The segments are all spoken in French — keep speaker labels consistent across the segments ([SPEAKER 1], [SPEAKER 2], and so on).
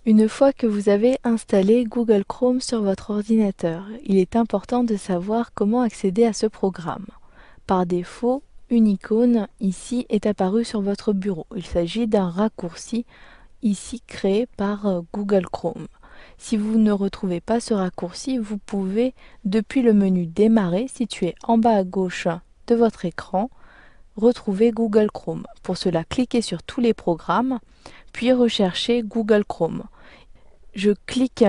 [SPEAKER 1] Une fois que vous avez installé Google Chrome sur votre ordinateur, il est important de savoir comment accéder à ce programme. Par défaut, une icône ici est apparue sur votre bureau. Il s'agit d'un raccourci ici créé par Google Chrome. Si vous ne retrouvez pas ce raccourci, vous pouvez, depuis le menu Démarrer, situé en bas à gauche de votre écran, retrouver Google Chrome. Pour cela, cliquez sur tous les programmes, puis recherchez Google Chrome. Je clique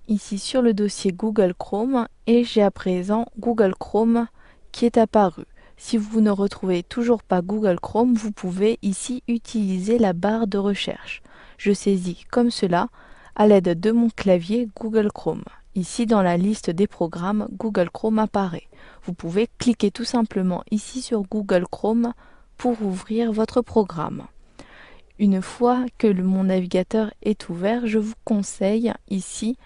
[SPEAKER 1] ici sur le dossier Google Chrome et j'ai à présent Google Chrome qui est apparu. Si vous ne retrouvez toujours pas Google Chrome, vous pouvez ici utiliser la barre de recherche. Je saisis comme cela, à l'aide de mon clavier, Google Chrome. Ici, dans la liste des programmes, Google Chrome apparaît. Vous pouvez cliquer tout simplement ici sur Google Chrome pour ouvrir votre programme. Une fois que mon navigateur est ouvert, je vous conseille ici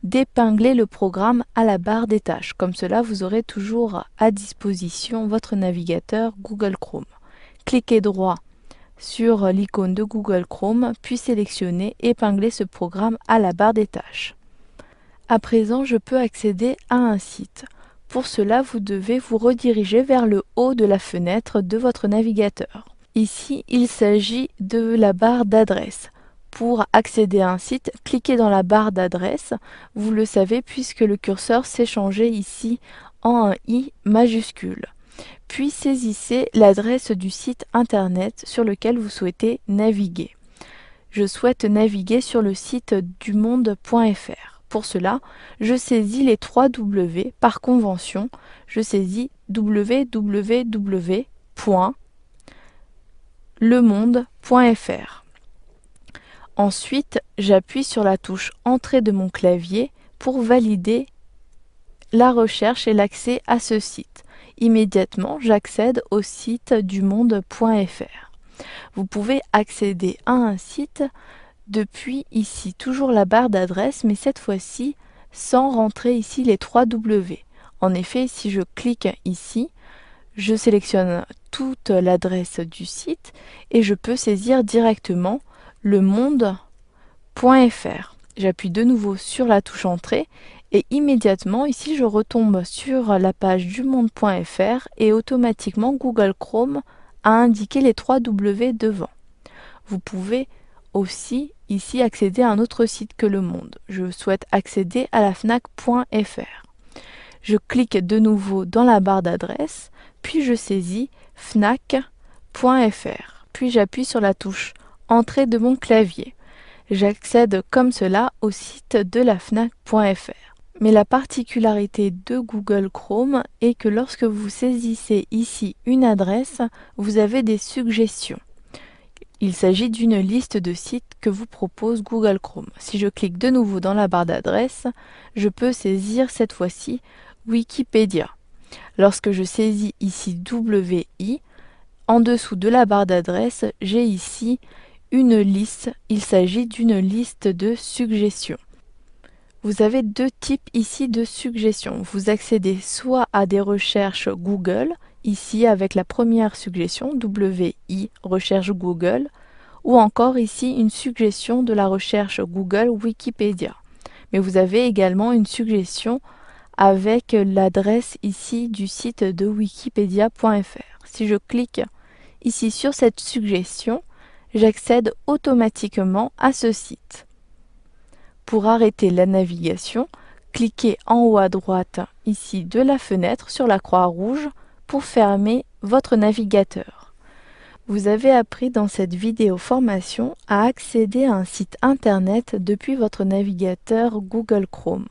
[SPEAKER 1] d'épingler le programme à la barre des tâches. Comme cela, vous aurez toujours à disposition votre navigateur Google Chrome. Cliquez droit sur l'icône de Google Chrome, puis sélectionnez Épingler ce programme à la barre des tâches. À présent, je peux accéder à un site. Pour cela, vous devez vous rediriger vers le haut de la fenêtre de votre navigateur. Ici, il s'agit de la barre d'adresse. Pour accéder à un site, cliquez dans la barre d'adresse. Vous le savez puisque le curseur s'est changé ici en un i majuscule. Puis saisissez l'adresse du site internet sur lequel vous souhaitez naviguer. Je souhaite naviguer sur le site dumonde.fr. Pour cela, je saisis les 3 W par convention. Je saisis www.lemonde.fr. Ensuite, j'appuie sur la touche Entrée de mon clavier pour valider la recherche et l'accès à ce site. Immédiatement, j'accède au site dumonde.fr. Vous pouvez accéder à un site depuis ici, toujours la barre d'adresse, mais cette fois-ci sans rentrer ici les 3 W. En effet, si je clique ici, je sélectionne toute l'adresse du site et je peux saisir directement lemonde.fr. J'appuie de nouveau sur la touche Entrée et immédiatement ici je retombe sur la page dumonde.fr et automatiquement Google Chrome a indiqué les 3 W devant. Vous pouvez aussi ici accéder à un autre site que Le Monde. Je souhaite accéder à la fnac.fr. Je clique de nouveau dans la barre d'adresse, puis je saisis fnac.fr. Puis j'appuie sur la touche Entrée de mon clavier. J'accède comme cela au site de la fnac.fr. Mais la particularité de Google Chrome est que lorsque vous saisissez ici une adresse, vous avez des suggestions. Il s'agit d'une liste de sites que vous propose Google Chrome. Si je clique de nouveau dans la barre d'adresse, je peux saisir cette fois-ci Wikipédia. Lorsque je saisis ici WI, en dessous de la barre d'adresse, j'ai ici une liste. Il s'agit d'une liste de suggestions. Vous avez deux types ici de suggestions. Vous accédez soit à des recherches Google, ici avec la première suggestion, WI, recherche Google, ou encore ici une suggestion de la recherche Google Wikipédia. Mais vous avez également une suggestion avec l'adresse ici du site de wikipedia.fr. Si je clique ici sur cette suggestion, j'accède automatiquement à ce site. Pour arrêter la navigation, cliquez en haut à droite ici de la fenêtre sur la croix rouge pour fermer votre navigateur. Vous avez appris dans cette vidéo formation à accéder à un site internet depuis votre navigateur Google Chrome.